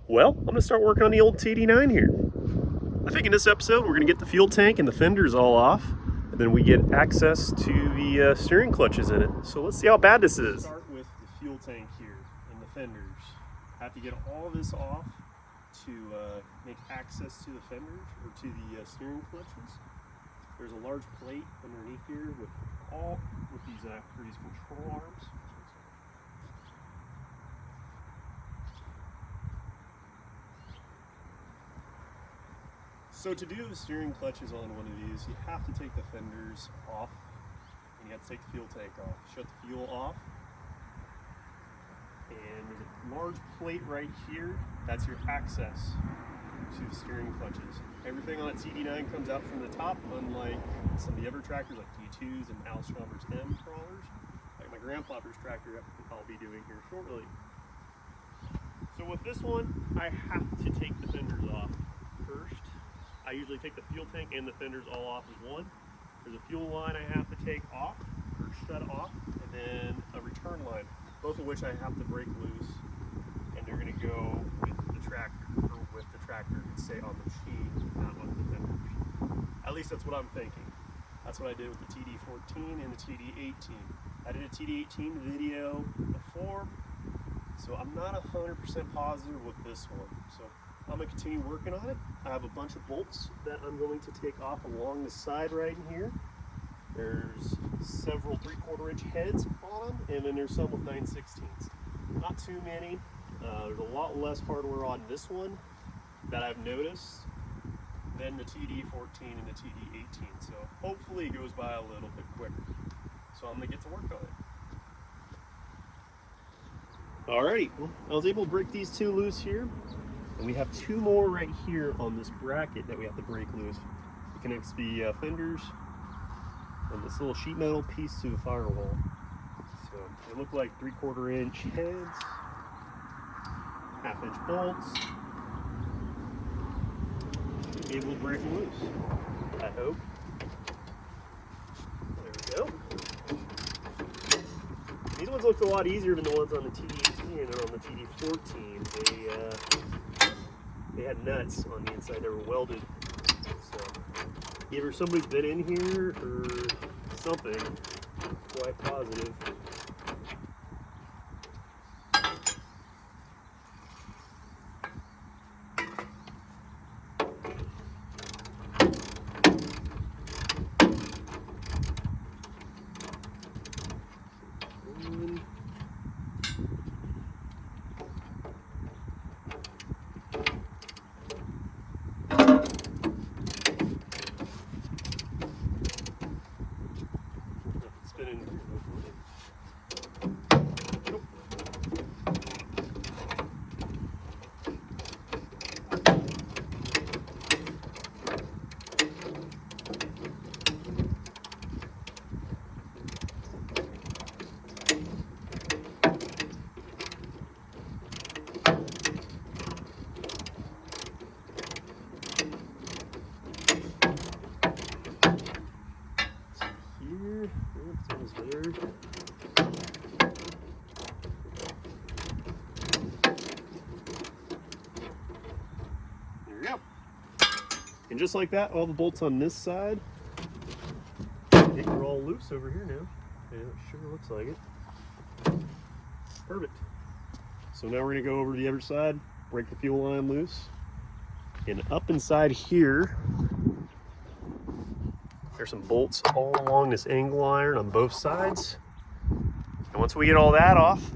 Well, I'm gonna start working on the old Td9 here. I think in this episode we're gonna get the fuel tank and the fenders all off, and then we get access to the steering clutches in it. So let's see how bad this is. Start with the fuel tank here and the fenders. I have to get all this off to make access to the fenders or to the steering clutches. There's a large plate underneath here with these control arms. So to do the steering clutches on one of these, you have to take the fenders off and you have to take the fuel tank off. Shut the fuel off. And there's a large plate right here. That's your access to the steering clutches. Everything on a Td9 comes out from the top, unlike some of the other tractors like D2s and Al Schauber's M crawlers, like my grandfather's tractor I'll be doing here shortly. So with this one, I have to take the fenders off first. I usually take the fuel tank and the fenders all off as one. There's a fuel line I have to take off or shut off, and then a return line, both of which I have to break loose, and they're going to go with the tractor, or with the tractor and stay on the machine, not with the fenders. At least that's what I'm thinking. That's what I did with the Td14 and the Td18. I did a Td18 video before, so I'm not 100% positive with this one. So I'm going to continue working on it. I have a bunch of bolts that I'm going to take off along the side right in here. There's several 3/4 inch heads on them, and then there's some with 9/16. Not too many. There's a lot less hardware on this one that I've noticed than the Td14 and the Td18. So hopefully it goes by a little bit quicker. So I'm going to get to work on it. Alrighty, well, I was able to break these two loose here. And we have two more right here on this bracket that we have to break loose. It connects the fenders and this little sheet metal piece to the firewall. So they look like 3/4 inch heads, 1/2 inch bolts. Should be able to break them loose, I hope. There we go. These ones looked a lot easier than the ones on the Td18 and on the Td14. They had nuts on the inside, they were welded. So either somebody's been in here or something, quite positive. There we go. And just like that, all the bolts on this side, I think they're all loose over here now. Yeah, it sure looks like it. Perfect. So now we're going to go over to the other side, break the fuel line loose, and up inside here, there's some bolts all along this angle iron on both sides. And once we get all that off,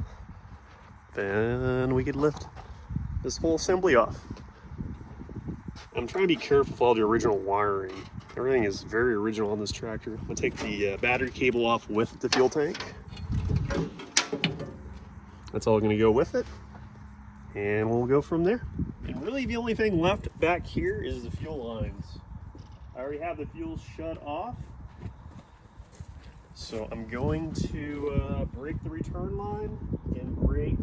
then we could lift this whole assembly off. I'm trying to be careful with all the original wiring. Everything is very original on this tractor. I'm gonna take the battery cable off with the fuel tank. That's all gonna go with it. And we'll go from there. And really the only thing left back here is the fuel lines. I already have the fuel shut off. So I'm going to break the return line and break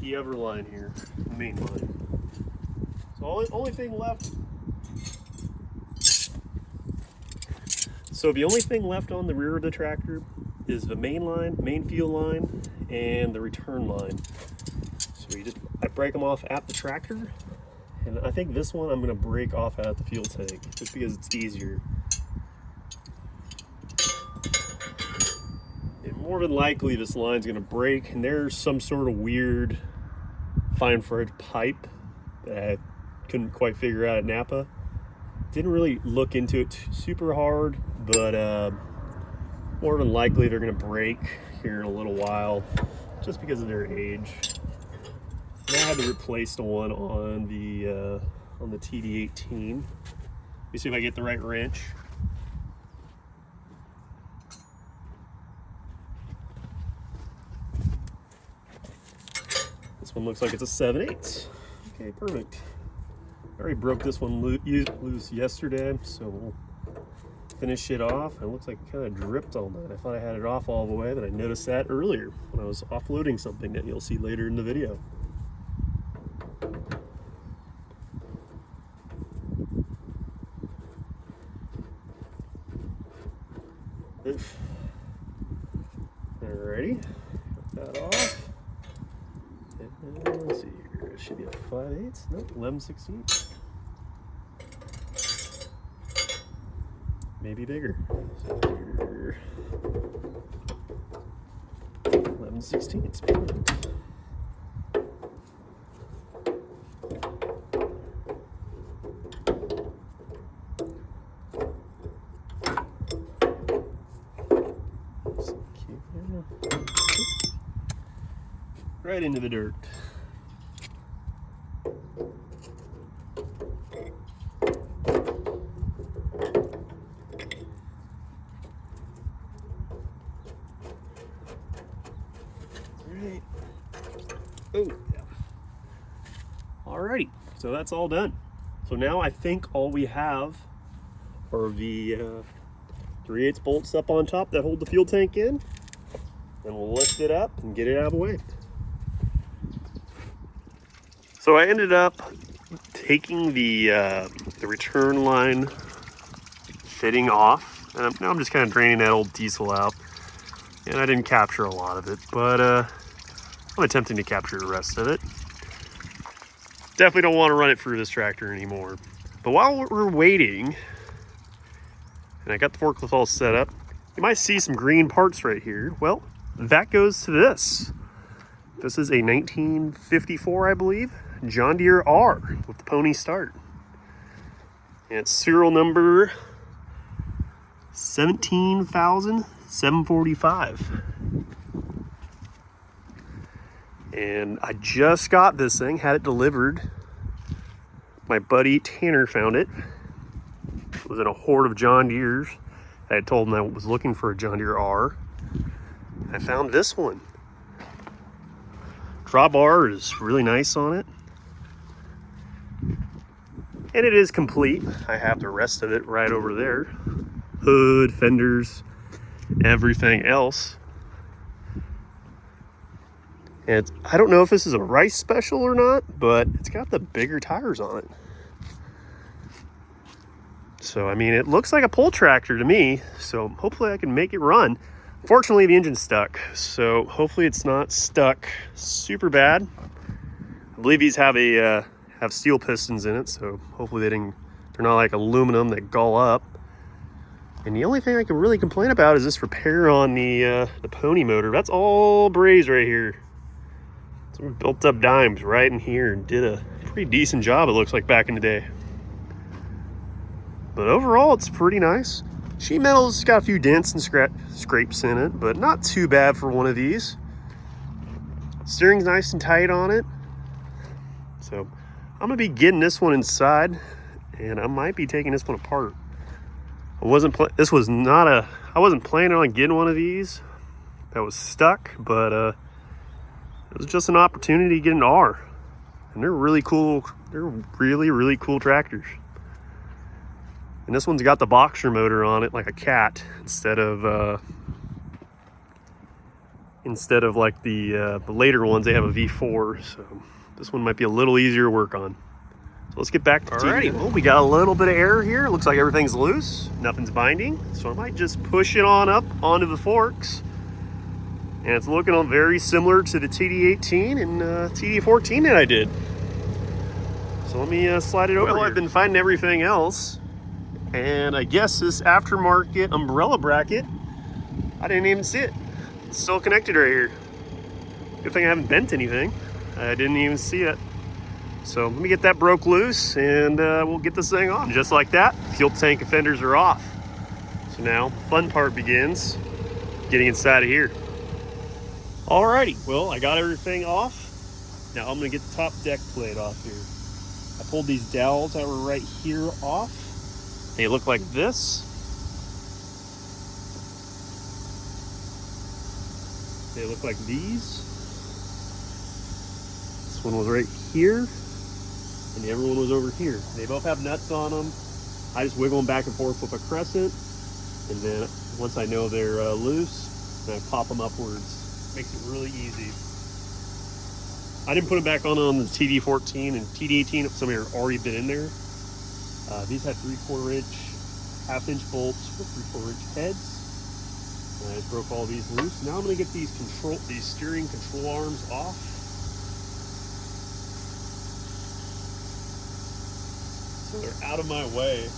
the other line here, the main line. So only thing left. So the only thing left on the rear of the tractor is the main line, main fuel line, and the return line. break them off at the tractor. And I think this one I'm gonna break off at the fuel tank, just because it's easier. And more than likely this line's gonna break, and there's some sort of weird fine thread pipe that I couldn't quite figure out at Napa. Didn't really look into it super hard, but more than likely they're gonna break here in a little while, just because of their age. And I had to replace the one on the TD18. Let me see if I get the right wrench. This one looks like it's a 7/8. Okay, perfect. I already broke this one loose yesterday, so we'll finish it off. It looks like it kind of dripped all night. I thought I had it off all the way, but I noticed that earlier when I was offloading something that you'll see later in the video. Alrighty, got that off. And let's see here, it should be a 5/8, nope, 11/16. Maybe bigger. So here, 11/16. Perfect. Right into the dirt. Right. Oh, yeah. Alrighty, so that's all done. So now I think all we have are the 3/8 bolts up on top that hold the fuel tank in, and we'll lift it up and get it out of the way. So I ended up taking the return line fitting off, and now I'm just kind of draining that old diesel out. And I didn't capture a lot of it, but I'm attempting to capture the rest of it. Definitely don't want to run it through this tractor anymore. But while we're waiting, and I got the forklift all set up, you might see some green parts right here. Well, that goes to this. This is a 1954, I believe, John Deere R with the pony start. And it's serial number 17,745. And I just got this thing, had it delivered. My buddy Tanner found it. It was in a horde of John Deeres. I had told him I was looking for a John Deere R. I found this one. Drawbar is really nice on it. And it is complete. I have the rest of it right over there. Hood, fenders, everything else. And I don't know if this is a Rice special or not, but it's got the bigger tires on it. So, I mean, it looks like a pull tractor to me, so hopefully I can make it run. Fortunately, the engine's stuck, so hopefully it's not stuck super bad. I believe these have steel pistons in it, so hopefully they're not like aluminum that gull up. And the only thing I can really complain about is this repair on the pony motor. That's all brazed right here. Some built up dimes right in here and did a pretty decent job, it looks like, back in the day. But overall, it's pretty nice. Sheet metal's got a few dents and scrapes in it, but not too bad for one of these. Steering's nice and tight on it. So I'm gonna be getting this one inside, and I might be taking this one apart. I wasn't planning on getting one of these that was stuck, but it was just an opportunity to get an R. And they're really cool. They're really, really cool tractors. And this one's got the boxer motor on it, like a cat, instead of like the later ones. They have a V4, so this one might be a little easier to work on. So let's get back to Alrighty, well, we got a little bit of air here. It looks like everything's loose, nothing's binding. So I might just push it on up onto the forks And it's looking very similar to the TD18 and TD14 that I did. So let me slide it over here. I've been finding everything else. And I guess this aftermarket umbrella bracket, I didn't even see it. It's still connected right here. Good thing I haven't bent anything. I didn't even see it. So let me get that broke loose and we'll get this thing on. Just like that, fuel tank and fenders are off. So now, fun part begins, getting inside of here. Alrighty, well, I got everything off. Now I'm gonna get the top deck plate off here. I pulled these dowels that were right here off. They look like this. They look like these. This one was right here, and the other one was over here. They both have nuts on them. I just wiggle them back and forth with a crescent, and then once I know they're loose, then I pop them upwards. Makes it really easy. I didn't put them back on the TD14 and TD18. Some have already been in there. These had 3/4 inch, 1/2 inch bolts with 3/4 inch heads. And I just broke all these loose. Now I'm going to get these steering control arms off. So they're out of my way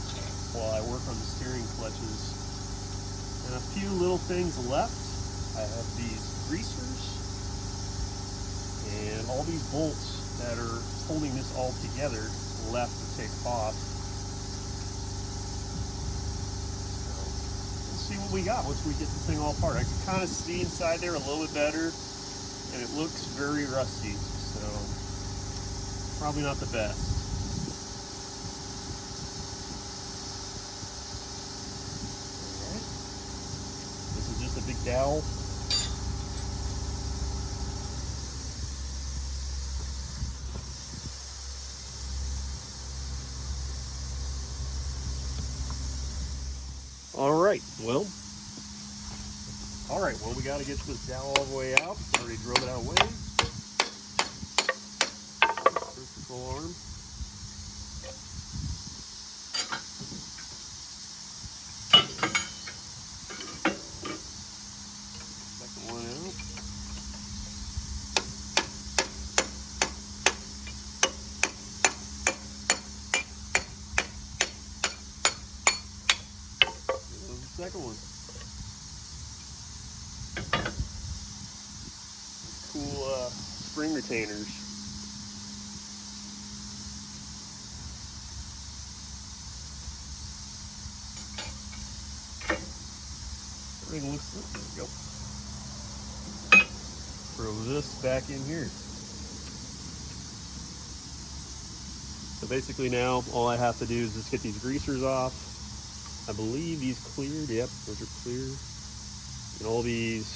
while I work on the steering clutches. And a few little things left. I have these greasers and all these bolts that are holding this all together left to take off. So we'll see what we got once we get this thing all apart. I can kind of see inside there a little bit better, and it looks very rusty, so probably not the best. Alright, this is just a big dowel. All right, well, we got to get this dowel all the way out. Already drove it out of the way. First control arm. Second one out. There's the second one. Cool spring retainers. Everything looks good. There we go. Throw this back in here. So basically now all I have to do is just get these greasers off. I believe these cleared. Yep, those are clear. And all these,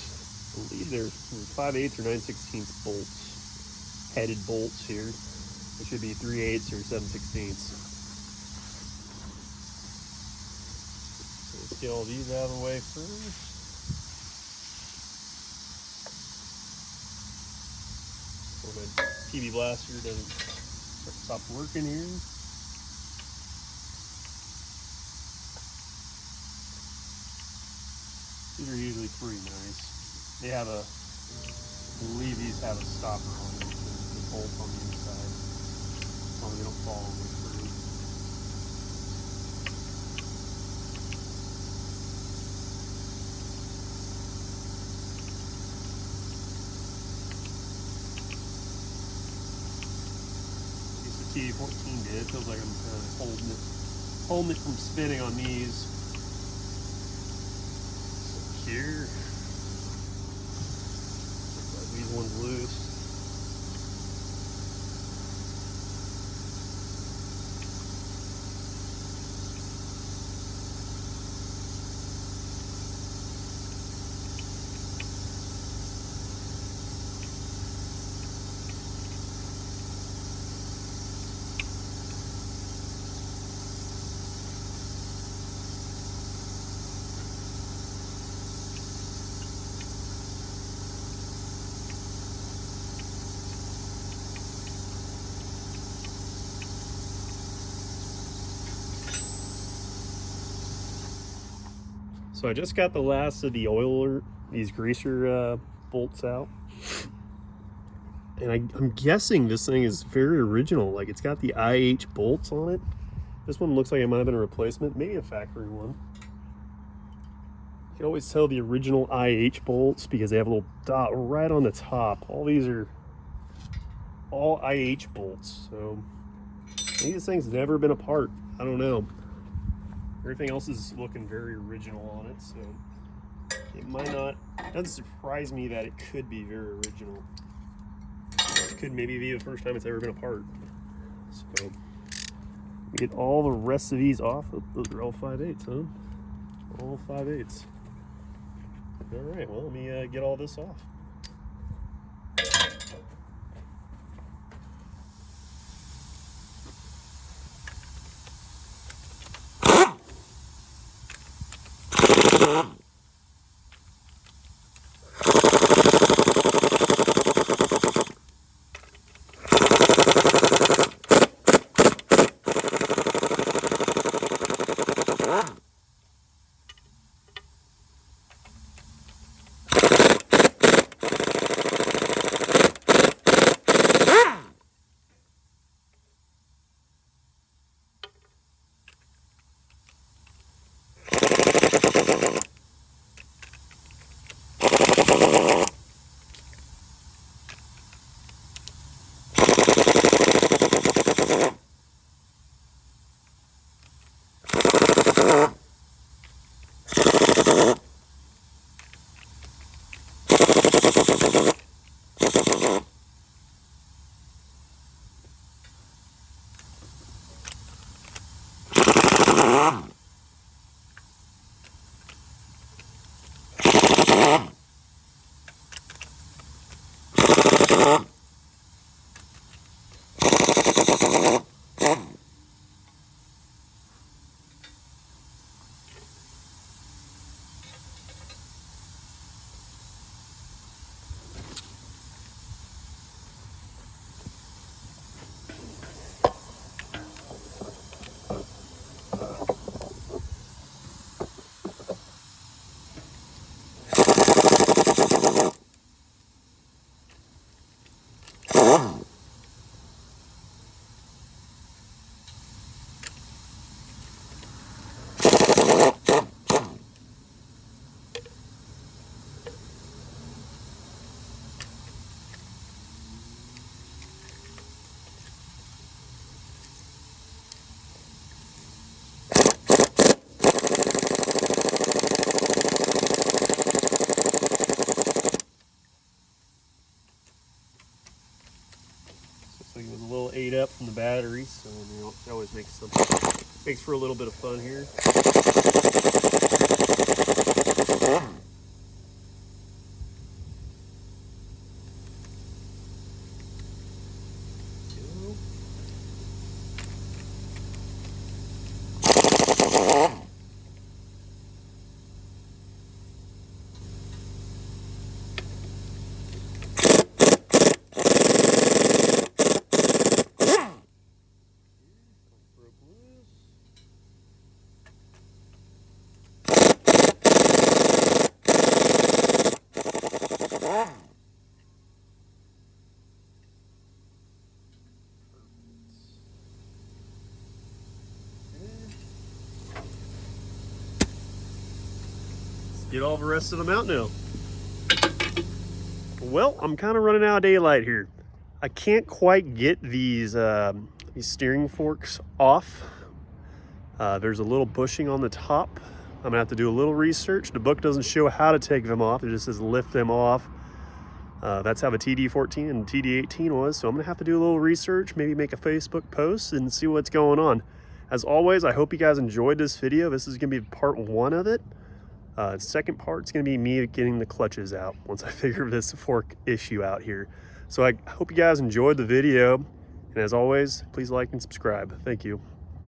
I believe there's 5/8 or 9/16 bolts, headed bolts here. It should be 3/8 or 7/16. So let's get all these out of the way first. So my PB blaster doesn't stop working here. These are usually pretty nice. They have I believe these have a stopper on them, the bolt on the inside, so they don't fall all the way through. At least the TD14 did. It feels like I'm kind of holding it from spinning on these. Here. Looks like these ones loose. So I just got the last of the these greaser bolts out. And I'm guessing this thing is very original. Like, it's got the IH bolts on it. This one looks like it might have been a replacement, maybe a factory one. You can always tell the original IH bolts because they have a little dot right on the top. All these are all IH bolts, so maybe this thing's never been apart. I don't know. Everything else is looking very original on it, so it might not. It doesn't surprise me that it could be very original. It could maybe be the first time it's ever been apart. So get all the rest of these off. Those are all 5/8, huh? All 5/8. All right, well, let me get all this off. So it was a little ate up from the battery, so you know, it always makes for a little bit of fun here. Get all the rest of them out now. Well, I'm kind of running out of daylight here. I can't quite get these steering forks off. There's a little bushing on the top. I'm gonna have to do a little research. The book doesn't show how to take them off. It just says lift them off. That's how the TD14 and TD18 was. So I'm gonna have to do a little research, maybe make a Facebook post and see what's going on. As always, I hope you guys enjoyed this video. This is gonna be part 1 of it. The second part's gonna be me getting the clutches out once I figure this fork issue out here. So I hope you guys enjoyed the video. And as always, please like and subscribe. Thank you.